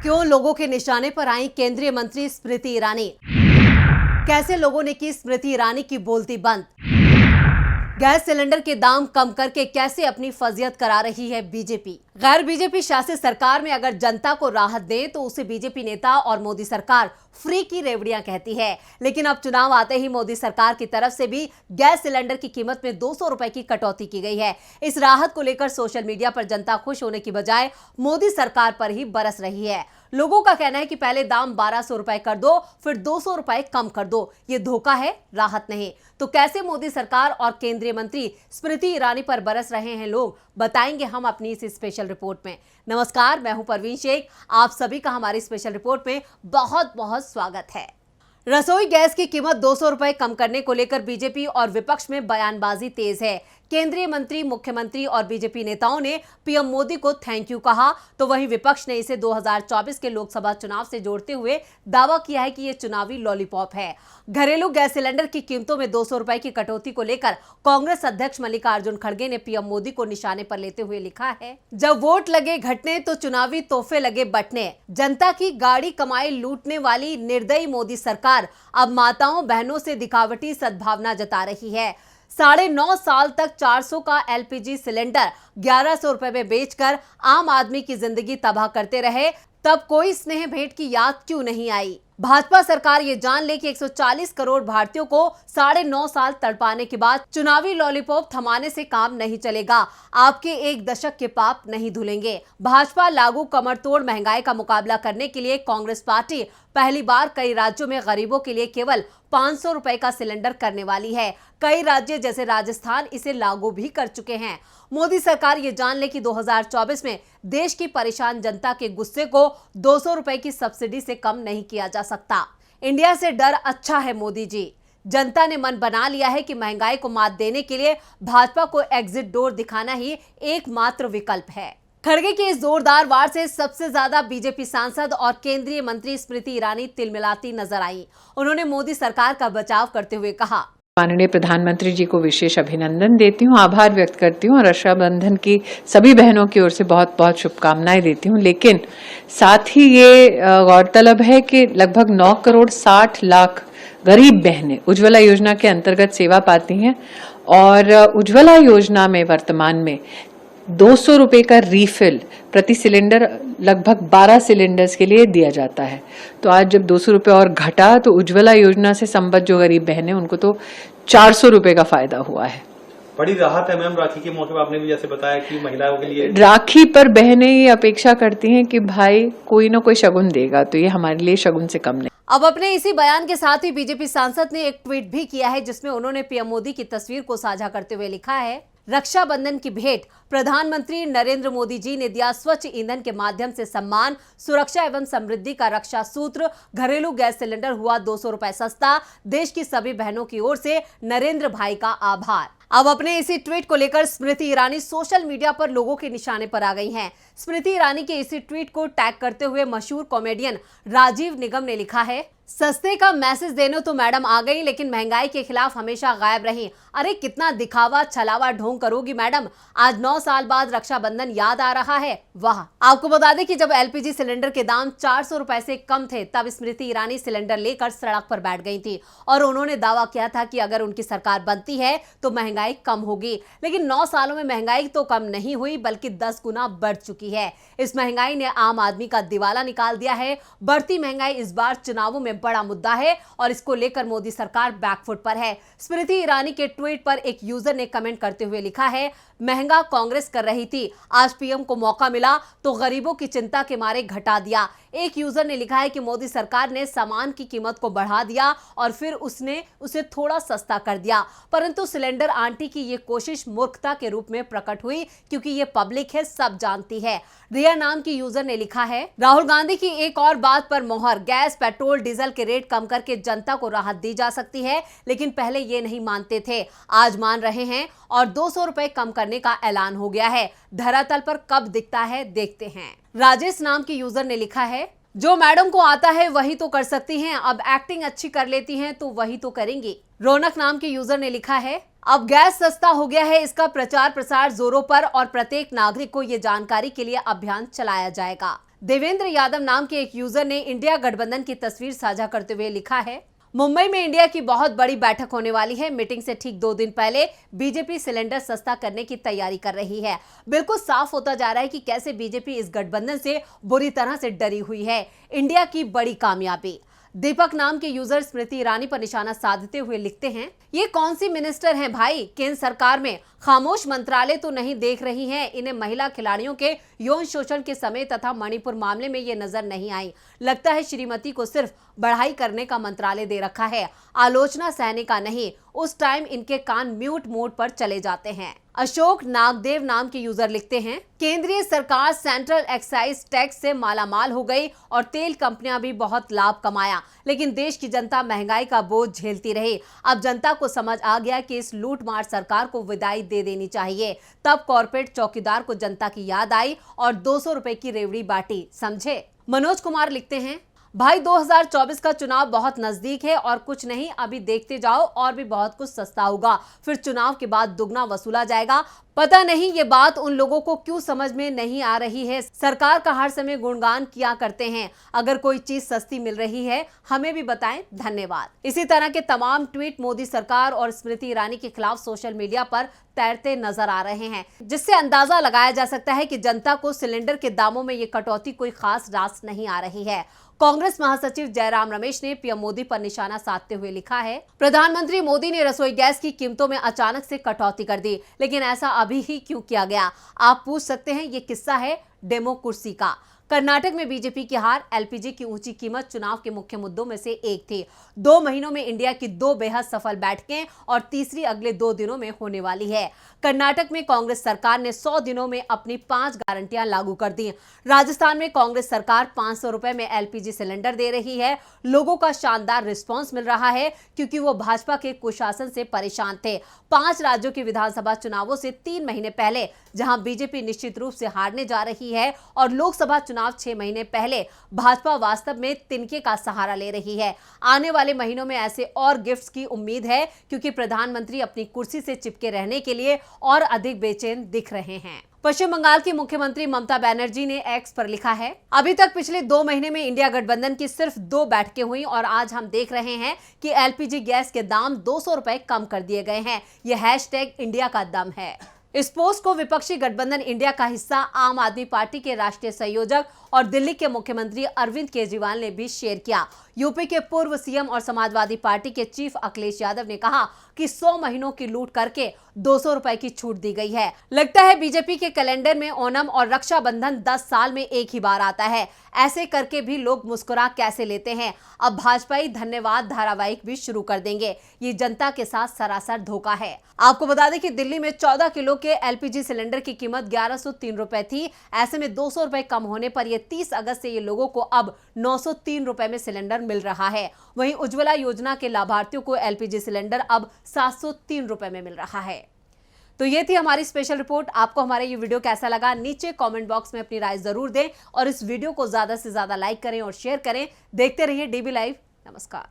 क्यों लोगों के निशाने पर आई केंद्रीय मंत्री स्मृति ईरानी? कैसे लोगों ने की स्मृति ईरानी की बोलती बंद? गैस सिलेंडर के दाम कम करके कैसे अपनी फजीयत करा रही है बीजेपी? गैर बीजेपी शासित सरकार में अगर जनता को राहत दे तो उसे बीजेपी नेता और मोदी सरकार फ्री की रेवड़ियां कहती है। लेकिन अब चुनाव आते ही मोदी सरकार की तरफ से भी गैस सिलेंडर की कीमत में 200 रुपए की कटौती की गई है। इस राहत को लेकर सोशल मीडिया पर जनता खुश होने की बजाय मोदी सरकार पर ही बरस रही है। लोगों का कहना है कि पहले दाम 1200 रुपए कर दो, फिर 200 रुपए कम कर दो। ये धोखा है, राहत नहीं। तो कैसे मोदी सरकार और केंद्रीय मंत्री स्मृति ईरानी पर बरस रहे हैं लोग, बताएंगे हम अपनी इस स्पेशल रिपोर्ट में। नमस्कार, मैं हूं परवीन शेख। आप सभी का हमारी स्पेशल रिपोर्ट में बहुत बहुत स्वागत है। रसोई गैस की कीमत 200 रुपए कम करने को लेकर बीजेपी और विपक्ष में बयानबाजी तेज है। केंद्रीय मंत्री, मुख्यमंत्री और बीजेपी नेताओं ने पीएम मोदी को थैंक यू कहा, तो वहीं विपक्ष ने इसे 2024 के लोकसभा चुनाव से जोड़ते हुए दावा किया है कि यह चुनावी लॉलीपॉप है। घरेलू गैस सिलेंडर की कीमतों में 200 रुपए की कटौती को लेकर कांग्रेस अध्यक्ष मल्लिकार्जुन खड़गे ने पीएम मोदी को निशाने पर लेते हुए लिखा है, जब वोट लगे घटने तो चुनावी तोहफे लगे बंटने। जनता की गाड़ी कमाई लूटने वाली निर्दयी मोदी सरकार अब माताओं बहनों से दिखावटी सद्भावना जता रही है। 9.5 साल तक 400 का एलपीजी सिलेंडर 1100 रुपए में बेचकर आम आदमी की जिंदगी तबाह करते रहे, तब कोई स्नेह भेंट की याद क्यों नहीं आई? भाजपा सरकार ये जान ले कि 140 करोड़ भारतीयों को 9.5 साल तड़पाने के बाद चुनावी लॉलीपॉप थमाने से काम नहीं चलेगा। आपके एक दशक के पाप नहीं धुलेंगे। भाजपा लागू कमरतोड़ महंगाई का मुकाबला करने के लिए कांग्रेस पार्टी पहली बार कई राज्यों में गरीबों के लिए केवल 500 रुपए का सिलेंडर करने वाली है। कई राज्य जैसे राजस्थान इसे लागू भी कर चुके हैं। मोदी सरकार ये जान ले कि 2024 में देश की परेशान जनता के गुस्से को 200 रुपए की सब्सिडी से कम नहीं किया जा सकता। इंडिया से डर अच्छा है मोदी जी। जनता ने मन बना लिया है कि महंगाई को मात देने के लिए भाजपा को एग्जिट डोर दिखाना ही एकमात्र विकल्प है। खड़गे के इस जोरदार वार से सबसे ज्यादा बीजेपी सांसद और केंद्रीय मंत्री स्मृति ईरानी तिलमिलाती नजर आई। उन्होंने मोदी सरकार का बचाव करते हुए कहा, माननीय प्रधानमंत्री जी को विशेष अभिनंदन देती हूँ, आभार व्यक्त करती हूँ और रक्षाबंधन की सभी बहनों की ओर से बहुत बहुत शुभकामनाएं देती हूँ। लेकिन साथ ही ये गौरतलब है कि लगभग 9 करोड़ 60 लाख गरीब बहनें उज्ज्वला योजना के अंतर्गत सेवा पाती हैं और उज्ज्वला योजना में वर्तमान में 200 रुपए का रीफिल प्रति सिलेंडर लगभग 12 सिलेंडर्स के लिए दिया जाता है। तो आज जब 200 रुपए और घटा तो उज्ज्वला योजना से संबद्ध जो गरीब बहनें उनको तो 400 रुपए का फायदा हुआ है। बड़ी राहत है मैम। राखी के मौके पर आपने भी जैसे बताया कि महिलाओं के लिए राखी पर बहनें ये अपेक्षा करती हैं कि भाई कोई ना कोई शगुन देगा, तो ये हमारे लिए शगुन से कम नहीं। अब अपने इसी बयान के साथ ही बीजेपी सांसद ने एक ट्वीट भी किया है, जिसमें उन्होंने पीएम मोदी की तस्वीर को साझा करते हुए लिखा है, रक्षाबंधन की भेंट प्रधानमंत्री नरेंद्र मोदी जी ने दिया स्वच्छ ईंधन के माध्यम से सम्मान, सुरक्षा एवं समृद्धि का रक्षा सूत्र, घरेलू गैस सिलेंडर हुआ 200 रुपए सस्ता। देश की सभी बहनों की ओर से नरेंद्र भाई का आभार। अब अपने इसी ट्वीट को लेकर स्मृति ईरानी सोशल मीडिया पर लोगों के निशाने पर आ गई हैं। स्मृति ईरानी के इसी ट्वीट को टैग करते हुए मशहूर कॉमेडियन राजीव निगम ने लिखा है, सस्ते का मैसेज देने तो मैडम आ गई, लेकिन महंगाई के खिलाफ हमेशा गायब रही। अरे कितना दिखावा छलावा ढोंग करोगी मैडम। आज 9 साल बाद रक्षाबंधन याद आ रहा है, वाह। आपको बता दें कि जब एलपीजी सिलेंडर के दाम 400 रुपए से कम थे, तब स्मृति ईरानी सिलेंडर लेकर सड़क पर बैठ गई थी और उन्होंने दावा किया था कि अगर उनकी सरकार बनती है तो महंगाई कम होगी। लेकिन 9 सालों में महंगाई तो कम नहीं हुई, बल्कि 10 गुना बढ़ चुकी है। इस महंगाई ने आम आदमी का दिवाला निकाल दिया है। बढ़ती महंगाई इस बार चुनावों में बड़ा मुद्दा है और इसको लेकर मोदी सरकार बैकफुट पर है। स्मृति ईरानी के ट्वीट पर एक यूजर ने कमेंट करते हुए लिखा है, महंगा कांग्रेस कर रही थी, आज पीएम को मौका मिला तो गरीबों की चिंता के मारे घटा दिया। एक यूजर ने लिखा है कि मोदी सरकार ने सामान की कीमत को बढ़ा दिया और फिर उसने उसे थोड़ा सस्ता कर दिया, परंतु सिलेंडर आंटी की ये कोशिश मूर्खता के रूप में प्रकट हुई, क्योंकि ये पब्लिक है, सब जानती है। रिया नाम की यूजर ने लिखा है, राहुल गांधी की एक और बात पर मोहर, गैस पेट्रोल डीजल के रेट कम करके जनता को राहत दी जा सकती है, लेकिन पहले ये नहीं मानते थे, आज मान रहे हैं और 200 रुपए कम करने का ऐलान हो गया है। धरातल पर कब दिखता है देखते हैं। राजेश नाम की यूजर ने लिखा है, जो मैडम को आता है वही तो कर सकती हैं, अब एक्टिंग अच्छी कर लेती हैं तो वही तो करेंगी। रौनक नाम के यूजर ने लिखा है, अब गैस सस्ता हो गया है, इसका प्रचार प्रसार जोरों पर और प्रत्येक नागरिक को ये जानकारी के लिए अभियान चलाया जाएगा। देवेंद्र यादव नाम के एक यूजर ने इंडिया गठबंधन की तस्वीर साझा करते हुए लिखा है, मुंबई में इंडिया की बहुत बड़ी बैठक होने वाली है। मीटिंग से ठीक 2 दिन पहले बीजेपी सिलेंडर सस्ता करने की तैयारी कर रही है। बिल्कुल साफ होता जा रहा है कि कैसे बीजेपी इस गठबंधन से बुरी तरह से डरी हुई है। इंडिया की बड़ी कामयाबी। दीपक नाम के यूजर स्मृति ईरानी पर निशाना साधते हुए लिखते हैं, ये कौन सी मिनिस्टर हैं भाई? केंद्र सरकार में खामोश मंत्रालय तो नहीं देख रही हैं। इन्हें महिला खिलाड़ियों के यौन शोषण के समय तथा मणिपुर मामले में ये नजर नहीं आई। लगता है श्रीमती को सिर्फ बढ़ाई करने का मंत्रालय दे रखा है, आलोचना सहने का नहीं। उस टाइम इनके कान म्यूट मोड पर चले जाते हैं। अशोक नागदेव नाम के यूजर लिखते हैं, केंद्रीय सरकार सेंट्रल एक्साइज टैक्स से मालामाल हो गई और तेल कंपनियां भी बहुत लाभ कमाया, लेकिन देश की जनता महंगाई का बोझ झेलती रही। अब जनता को समझ आ गया कि इस लूटमार सरकार को विदाई दे देनी चाहिए। तब कॉर्पोरेट चौकीदार को जनता की याद आई और 200 रुपए की रेवड़ी बांटी, समझे। मनोज कुमार लिखते हैं, भाई 2024 का चुनाव बहुत नजदीक है और कुछ नहीं, अभी देखते जाओ और भी बहुत कुछ सस्ता होगा, फिर चुनाव के बाद दुगना वसूला जाएगा। पता नहीं ये बात उन लोगों को क्यों समझ में नहीं आ रही है। सरकार का हर समय गुणगान किया करते हैं। अगर कोई चीज सस्ती मिल रही है हमें भी बताएं, धन्यवाद। इसी तरह के तमाम ट्वीट मोदी सरकार और स्मृति ईरानी के खिलाफ सोशल मीडिया पर तैरते नजर आ रहे हैं, जिससे अंदाजा लगाया जा सकता है कि जनता को सिलेंडर के दामों में ये कटौती कोई खास रास नहीं आ रही है। कांग्रेस महासचिव जयराम रमेश ने पीएम मोदी पर निशाना साधते हुए लिखा है, प्रधानमंत्री मोदी ने रसोई गैस की कीमतों में अचानक से कटौती कर दी, लेकिन ऐसा अभी ही क्यों किया गया? आप पूछ सकते हैं, ये किस्सा है डेमोक्रेसी का। कर्नाटक में बीजेपी की हार, एलपीजी की ऊंची कीमत चुनाव के मुख्य मुद्दों में से एक थी। 2 महीनों में इंडिया की 2 बेहद सफल बैठकें और तीसरी अगले 2 दिनों में होने वाली है। कर्नाटक में कांग्रेस सरकार ने 100 दिनों में अपनी 5 गारंटियां लागू कर दी। राजस्थान में कांग्रेस सरकार 500 रुपए में एलपीजी सिलेंडर दे रही है। लोगों का शानदार रिस्पॉन्स मिल रहा है क्योंकि वो भाजपा के कुशासन से परेशान थे। 5 राज्यों के विधानसभा चुनावों से 3 महीने पहले, जहां बीजेपी निश्चित रूप से हारने जा रही है, और लोकसभा चुनाव 6 महीने पहले, भाजपा वास्तव में तिनके का सहारा ले रही है। आने वाले महीनों में ऐसे और गिफ्ट्स की उम्मीद है क्योंकि प्रधानमंत्री अपनी कुर्सी से चिपके रहने के लिए और अधिक बेचैन दिख रहे हैं। पश्चिम बंगाल की मुख्यमंत्री ममता बनर्जी ने एक्स पर लिखा है, अभी तक पिछले 2 महीने में इंडिया गठबंधन की सिर्फ 2 बैठकें हुई और आज हम देख रहे हैं कि एलपीजी गैस के दाम 200 रुपए कम कर दिए गए हैं। यह हैशटैग इंडिया का दम है। इस पोस्ट को विपक्षी गठबंधन इंडिया का हिस्सा आम आदमी पार्टी के राष्ट्रीय संयोजक और दिल्ली के मुख्यमंत्री अरविंद केजरीवाल ने भी शेयर किया। यूपी के पूर्व सीएम और समाजवादी पार्टी के चीफ अखिलेश यादव ने कहा कि 100 महीनों की लूट करके 200 रुपए की छूट दी गई है। लगता है बीजेपी के कैलेंडर में ओणम और रक्षाबंधन 10 साल में एक ही बार आता है। ऐसे करके भी लोग मुस्कुरा कैसे लेते हैं। अब भाजपाई धन्यवाद धारावाहिक भी शुरू कर देंगे। ये जनता के साथ सरासर धोखा है। आपको बता दें कि दिल्ली में 14 किलो के एलपीजी सिलेंडर की कीमत 1103 रुपए थी। ऐसे में 200 रुपए कम होने पर यह 30 अगस्त से ये लोगों को अब 903 रुपए में सिलेंडर मिल रहा है। वहीं उज्ज्वला योजना के लाभार्थियों को एलपीजी सिलेंडर अब 703 रुपए में मिल रहा है। तो ये थी हमारी स्पेशल रिपोर्ट। आपको हमारा ये वीडियो कैसा लगा, नीचे कमेंट बॉक्स में अपनी राय जरूर दें और इस वीडियो को ज्यादा से ज्यादा लाइक करें और शेयर करें। देखते रहिए डीबी लाइव। नमस्कार।